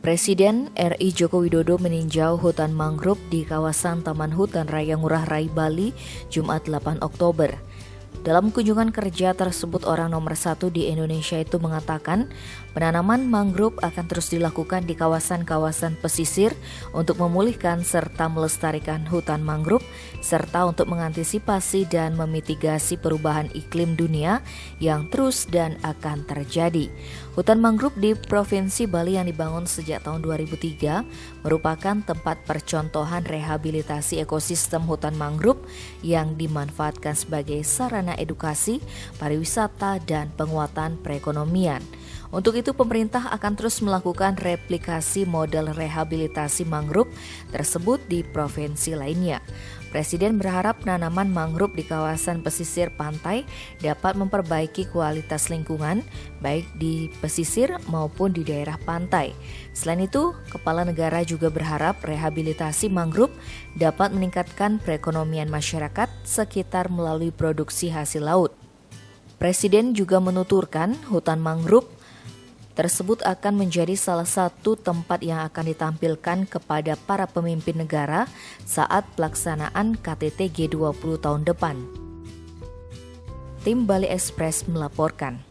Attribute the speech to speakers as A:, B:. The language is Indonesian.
A: Presiden RI Joko Widodo meninjau hutan mangrove di kawasan Taman Hutan Raya Ngurah Rai, Bali, Jumat 8 Oktober. Dalam kunjungan kerja tersebut, orang nomor 1 di Indonesia itu mengatakan penanaman mangrove akan terus dilakukan di kawasan-kawasan pesisir untuk memulihkan serta melestarikan hutan mangrove, serta untuk mengantisipasi dan memitigasi perubahan iklim dunia yang terus dan akan terjadi. Hutan mangrove di Provinsi Bali yang dibangun sejak tahun 2003 merupakan tempat percontohan rehabilitasi ekosistem hutan mangrove yang dimanfaatkan sebagai sarana edukasi, pariwisata, dan penguatan perekonomian. Untuk itu, pemerintah akan terus melakukan replikasi model rehabilitasi mangrove tersebut di provinsi lainnya. Presiden berharap penanaman mangrove di kawasan pesisir pantai dapat memperbaiki kualitas lingkungan, baik di pesisir maupun di daerah pantai. Selain itu, Kepala Negara juga berharap rehabilitasi mangrove dapat meningkatkan perekonomian masyarakat sekitar melalui produksi hasil laut. Presiden juga menuturkan hutan mangrove tersebut akan menjadi salah satu tempat yang akan ditampilkan kepada para pemimpin negara saat pelaksanaan KTT G20 tahun depan. Tim Bali Express melaporkan.